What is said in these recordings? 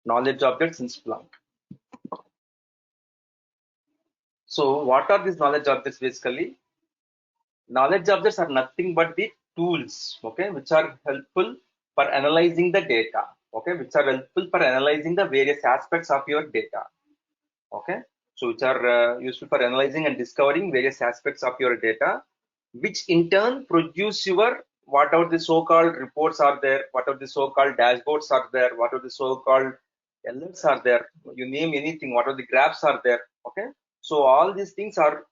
knowledge objects in Splunk. So what are these knowledge objects basically? Knowledge objects are nothing but the tools, okay, which are helpful for analyzing the data, okay, which are helpful for analyzing the various aspects of your data, okay. So which are useful for analyzing and discovering various aspects of your data, which in turn produce your whatever the so-called reports are there, whatever the so-called dashboards are there, whatever the so-called alerts are there, you name anything, whatever the graphs are there, okay. So all these things are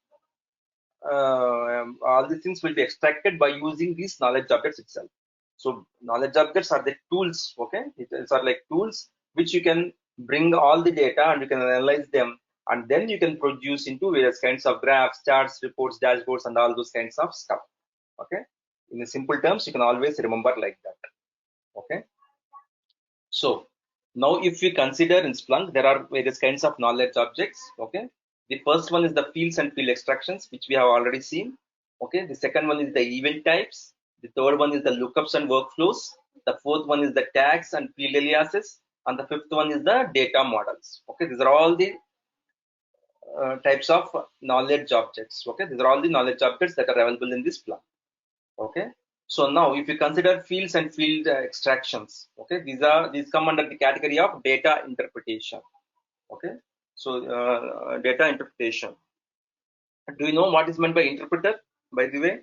all these things will be extracted by using these knowledge objects itself. So knowledge objects are the tools, okay? It's are like tools which you can bring all the data and you can analyze them, and then you can produce into various kinds of graphs, charts, reports, dashboards, and all those kinds of stuff. Okay. In the simple terms, you can always remember like that. Okay. So now if we consider in Splunk, there are various kinds of knowledge objects. Okay. The first one is the fields and field extractions, which we have already seen. Okay. The second one is the event types. The third one is the lookups and workflows. The fourth one is the tags and field aliases. And the fifth one is the data models. Okay. These are all the types of knowledge objects. Okay. These are all the knowledge objects that are available in this Splunk. Okay. So now if you consider fields and field extractions, okay, these come under the category of data interpretation. Okay. So data interpretation. Do you know what is meant by interpreter, by the way?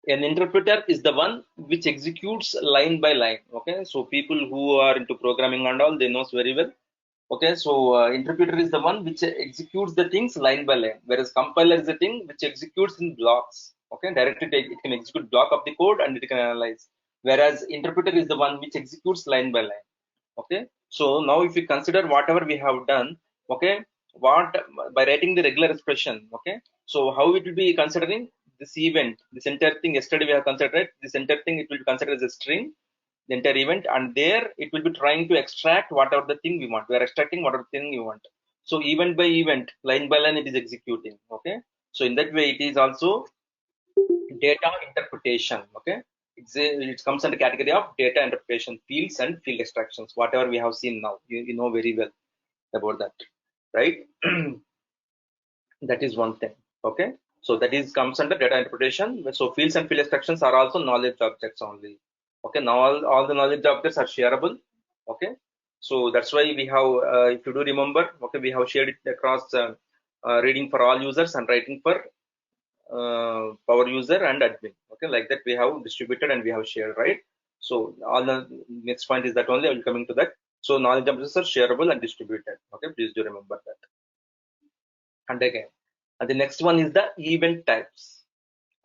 An interpreter is the one which executes line by line. Okay. So people who are into programming and all, they know very well. Okay. So interpreter is the one which executes the things line by line, whereas compiler is the thing which executes in blocks. Okay. Directly it can execute block of the code and it can analyze. Whereas interpreter is the one which executes line by line. Okay. So now if we consider whatever we have done, okay, what by writing the regular expression, okay. So how it will be considering this event, this entire thing yesterday we have considered this entire thing, it will be considered as a string, the entire event, and there it will be trying to extract whatever the thing we want. We are extracting whatever thing you want. So event by event, line by line, it is executing. Okay. So in that way, it is also data interpretation. Okay. It comes under category of data interpretation, fields and field extractions. Whatever we have seen now, you know very well about that, right? That is one thing. Okay. So that is comes under data interpretation. So fields and field extractions are also knowledge objects only. Okay. Now all the knowledge objects are shareable. Okay. So that's why we have, if you do remember, okay, we have shared it across reading for all users and writing for power user and admin. Okay. Like that we have distributed and we have shared, right? So all the next point is that only I will coming to that. So knowledge objects are shareable and distributed. Okay. Please do remember that. And again, and the next one is the event types.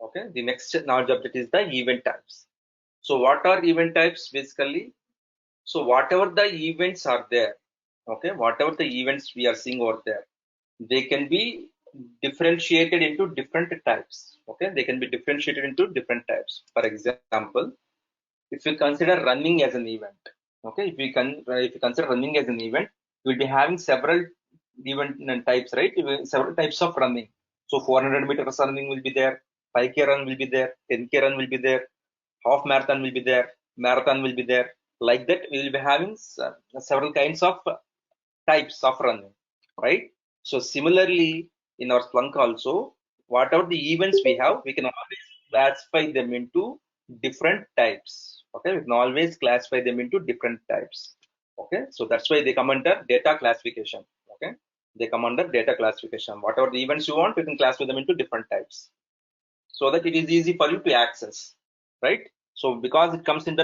Okay, the next knowledge object is the event types. So what are event types basically? So whatever the events are there, okay, whatever the events we are seeing over there, they can be differentiated into different types. Okay, they can be differentiated into different types. For example, if you consider running as an event, okay, if you consider running as an event, you will be having several event types, right? Several types of running. So 400 meters running will be there, 5K run will be there, 10K run will be there, half marathon will be there, marathon will be there. Like that, we will be having several kinds of types of running, right? So similarly, in our Splunk also, whatever the events we have, we can always classify them into different types. Okay, we can always classify them into different types. Okay, so that's why they come under data classification. Okay, they come under data classification. Whatever the events you want, you can classify them into different types, so that it is easy for you to access, right? So because it comes under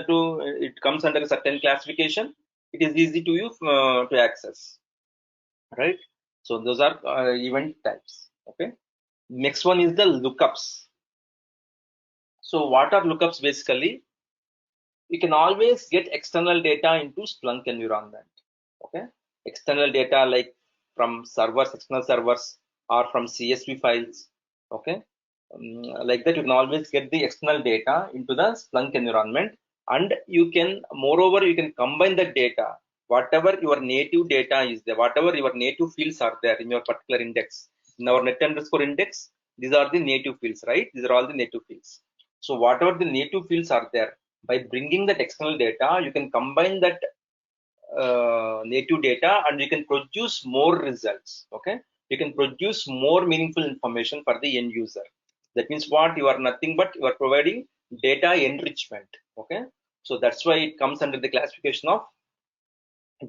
a certain classification, it is easy to you to access, right? So those are event types. Okay. Next one is the lookups. So what are lookups basically? You can always get external data into Splunk environment. Okay. External data like from servers, external servers, or from CSV files. Okay. Like that, you can always get the external data into the Splunk environment, and you can, moreover, you can combine the data. Whatever your native data is there, whatever your native fields are there in your particular index, in our net underscore index, these are the native fields, right? These are all the native fields. So whatever the native fields are there, by bringing that external data, you can combine that native data, and you can produce more results. Okay, you can produce more meaningful information for the end user. That means what? You are nothing but you are providing data enrichment. Okay, so that's why it comes under the classification of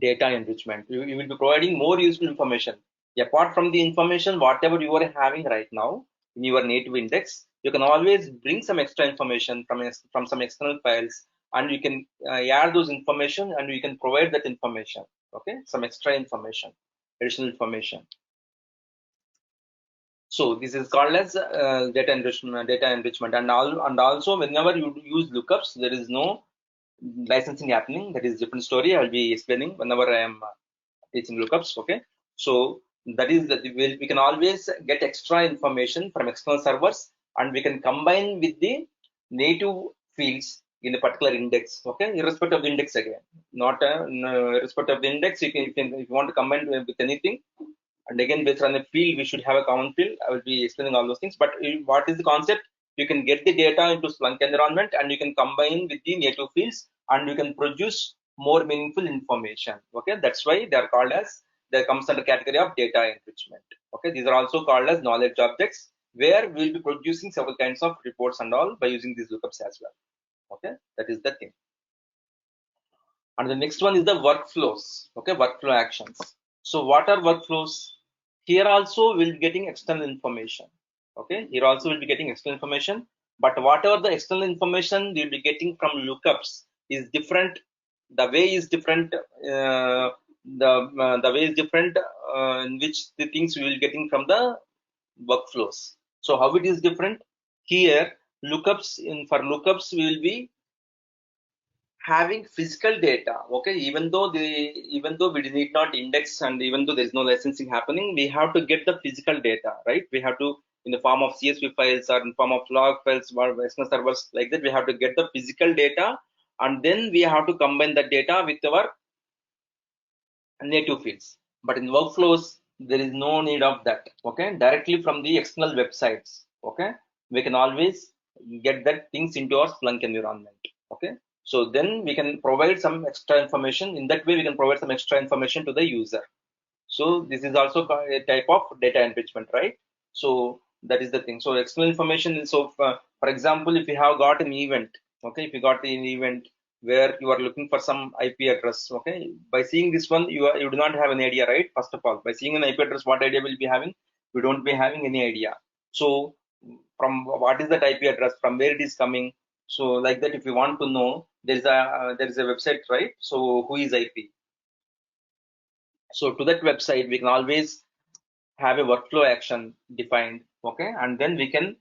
data enrichment. You will be providing more useful information apart from the information whatever you are having right now in your native index. You can always bring some extra information from some external files, and you can add those information, and you can provide that information. Okay, some extra information, additional information. So this is called as data enrichment, and also whenever you use lookups, there is no licensing happening. That is different story. I'll be explaining whenever I am teaching lookups. Okay, so that is that we can always get extra information from external servers, and we can combine with the native fields in a particular index. Okay, irrespective of the index again, not irrespective of the index. You can if you want to combine with anything, and again based on the field we should have a common field. I will be explaining all those things, but what is the concept? You can get the data into Splunk environment, and you can combine with the native fields, and you can produce more meaningful information. Okay, that's why they are called as, they comes under category of data enrichment. Okay, these are also called as knowledge objects, where we'll be producing several kinds of reports and all by using these lookups as well. Okay, that is the thing. And the next one is the workflows. Okay, workflow actions. So what are workflows? Here also we'll be getting external information. Okay, here also we'll be getting external information, but whatever the external information we'll be getting from lookups is different. The way is different. The way is different, in which the things we will getting from the workflows. So how it is different? Here lookups, for lookups we will be having physical data. Okay, even though we need not index, and even though there is no licensing happening, we have to get the physical data, right? We have to, in the form of CSV files or in form of log files or external servers like that, we have to get the physical data, and then we have to combine the data with our native fields. But in workflows there is no need of that. Okay, directly from the external websites, okay, we can always get that things into our Splunk environment. Okay, so then we can provide some extra information. In that way we can provide some extra information to the user. So this is also a type of data enrichment, right? So that is the thing. So external information is, so for example, if you have got an event, okay, if you got an event where you are looking for some IP address, okay, by seeing this one, you do not have an idea, right? First of all, by seeing an IP address, what idea will be having? We don't be having any idea. So from what is that IP address, from where it is coming? So like that, if you want to know, there is a website, right? So who is IP? So to that website we can always have a workflow action defined. Okay, and then we can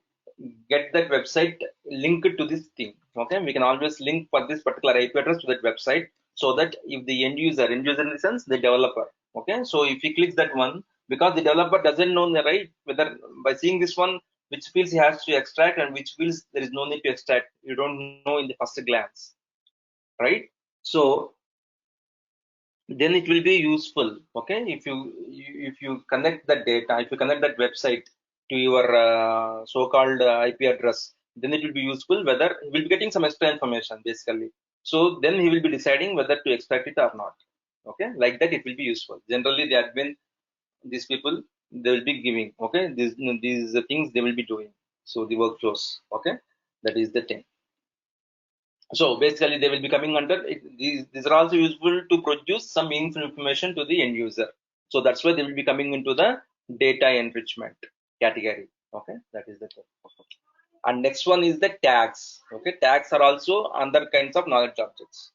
get that website linked to this thing. Okay, we can always link for this particular IP address to that website, so that if the end user in the sense the developer, okay, so if he clicks that one, because the developer doesn't know the right whether, by seeing this one, which fields he has to extract and which fields there is no need to extract, you don't know in the first glance, right? So then it will be useful. Okay, if you connect that data, if you connect that website to your so-called IP address, then it will be useful, whether he will be getting some extra information basically. So then he will be deciding whether to extract it or not. Okay, like that it will be useful. Generally they have been, these people, they will be giving, okay, these things they will be doing. So the workflows, okay, that is the thing. So basically they will be coming under it. These are also useful to produce some meaningful information to the end user. So that's why they will be coming into the data enrichment category. Okay, that is the thing. And next one is the tags. Okay, tags are also other kinds of knowledge objects.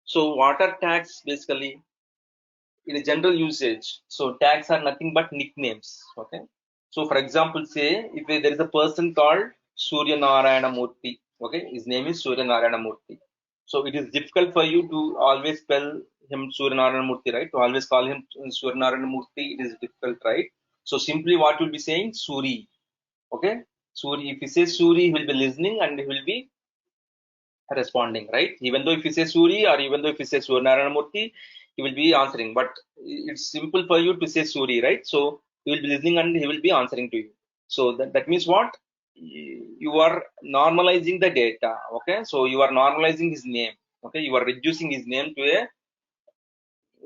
So what are tags basically in a general usage? So tags are nothing but nicknames. Okay, so for example, say if there is a person called Surya Narayana Murthy. Okay, his name is Surya Narayana Murthy. So it is difficult for you to always spell him Surya Narayana Murthy, right? To always call him Surya Narayana Murthy, it is difficult, right? So simply what you'll be saying, Suri. Okay, Suri. If you say Suri, he will be listening and he will be responding, right? Even though if you say Suri, or even though if you say Surya Narayana Murthy, he will be answering. But it's simple for you to say Suri, right? So he will be listening and he will be answering to you. So that means what? You are normalizing the data. Okay, so you are normalizing his name. Okay, you are reducing his name to a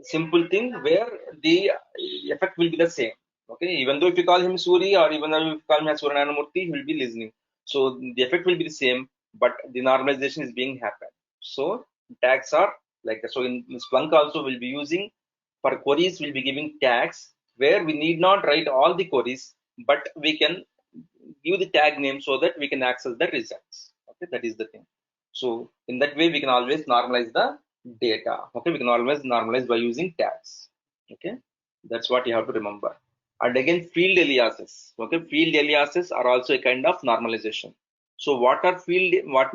simple thing where the effect will be the same. Okay, even though if you call him Suri or even though if you call him as Surananamurthy, he will be listening. So the effect will be the same, but the normalization is being happened. So tags are like that. So in Splunk also we'll be using, for queries we'll be giving tags where we need not write all the queries, but we can give the tag name so that we can access the results. Okay, that is the thing. So in that way we can always normalize the data. Okay, we can always normalize by using tags. Okay, that's what you have to remember. And again, field aliases. Okay, field aliases are also a kind of normalization. So what are field, what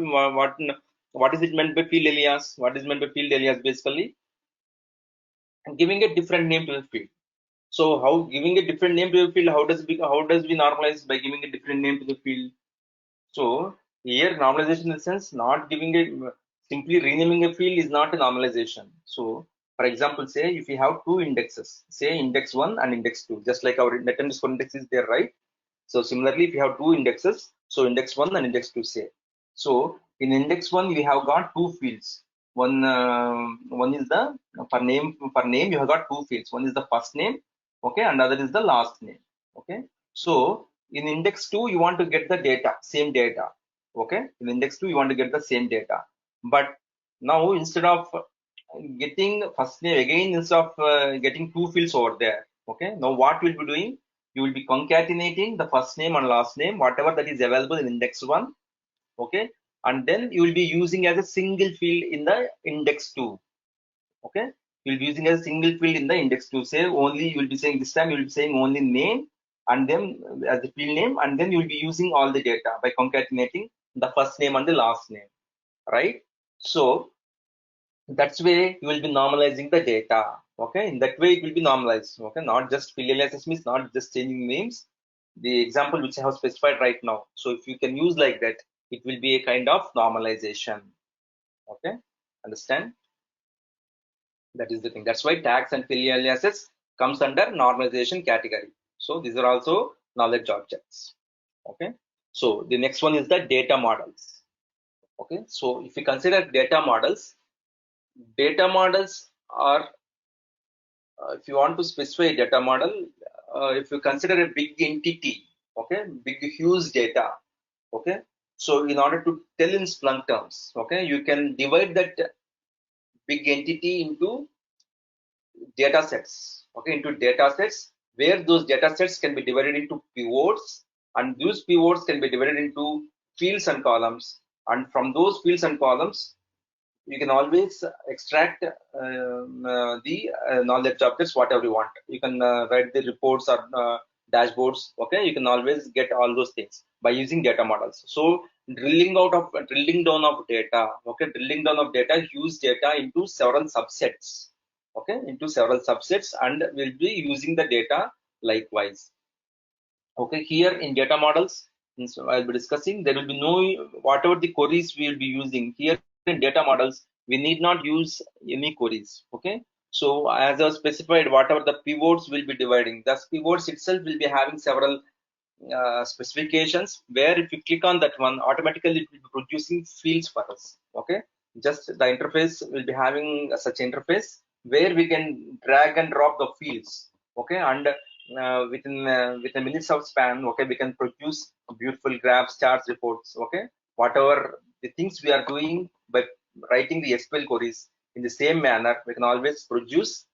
is it meant by field alias? What is meant by field alias? Basically giving a different name to the field. So how giving a different name to the field, how does we normalize by giving a different name to the field? So here normalization in the sense not giving a, simply renaming a field is not a normalization. So for example, say if you have two indexes, say index 1 and index 2, just like our net underscore index is there, right? So similarly, if you have two indexes, so index 1 and index 2, say. So in index 1, we have got two fields. One is the, for name you have got two fields. One is the first name, okay, and other is the last name. Okay. So in index 2, you want to get the data, same data. Okay. In index 2, you want to get the same data. But now instead of getting first name again, instead of getting two fields over there, okay, now what we'll be doing, you will be concatenating the first name and last name, whatever that is available in index 1. Okay, and then you will be using as a single field in the index 2. Okay, you will be using as a single field in the index 2. Say only, you will be saying this time you will be saying only name and then as a field name, and then you will be using all the data by concatenating the first name and the last name, right? So that's way you will be normalizing the data. Okay, in that way it will be normalized. Okay, not just field aliases means not just changing names, the example which I have specified right now. So if you can use like that, it will be a kind of normalization. Okay, understand? That is the thing. That's why tags and field aliases comes under normalization category. So these are also knowledge objects. Okay, so the next one is the data models. Okay, so if you consider data models are, if you want to specify a data model, if you consider a big entity, okay, big huge data, okay, so in order to tell in Splunk terms, okay, you can divide that big entity into data sets, okay, into data sets where those data sets can be divided into pivots, and those pivots can be divided into fields and columns, and from those fields and columns you can always extract the knowledge objects whatever you want. You can write the reports or dashboards. Okay, you can always get all those things by using data models. So drilling down of data. Okay, drilling down of data, use data into several subsets. Okay, into several subsets, and we'll be using the data likewise. Okay, here in data models, so I'll be discussing, there will be no, whatever the queries we will be using here in data models, we need not use any queries. Okay, so as I specified, whatever the pivots will be dividing, the pivots itself will be having several specifications where if you click on that one, automatically it will be producing fields for us. Okay, just the interface will be having such interface where we can drag and drop the fields. Okay, and within minutes of span, okay, we can produce beautiful graphs, charts, reports. Okay, whatever the things we are doing by writing the SQL queries in the same manner, we can always produce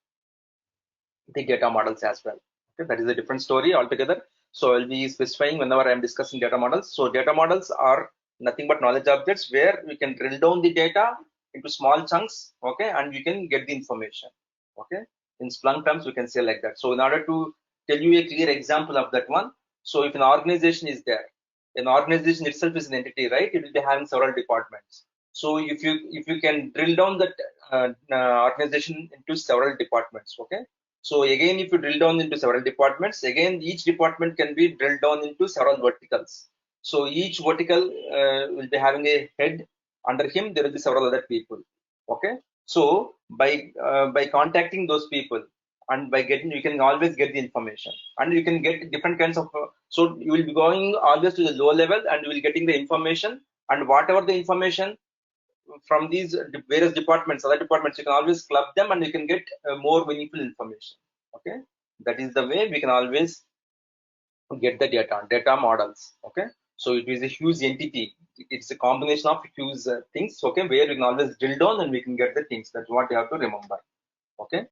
the data models as well. Okay, that is a different story altogether. So I'll be specifying whenever I'm discussing data models. So data models are nothing but knowledge objects where we can drill down the data into small chunks, okay, and you can get the information. Okay, in Splunk terms, we can say like that. So in order to tell you a clear example of that one, so if an organization is there, an organization itself is an entity, right? It will be having several departments. So if you can drill down that organization into several departments, okay, so again, if you drill down into several departments, again, each department can be drilled down into several verticals. So each vertical will be having a head. Under him, there will be several other people. Okay. So by contacting those people and by getting, you can always get the information, and you can get different kinds of. So you will be going always to the low level, and you will getting the information, and whatever the information from these various departments, other departments, you can always club them and you can get more meaningful information. Okay, that is the way we can always get the data models. Okay, so it is a huge entity. It's a combination of huge things. Okay, where we can always drill down and we can get the things. That's what you have to remember. Okay.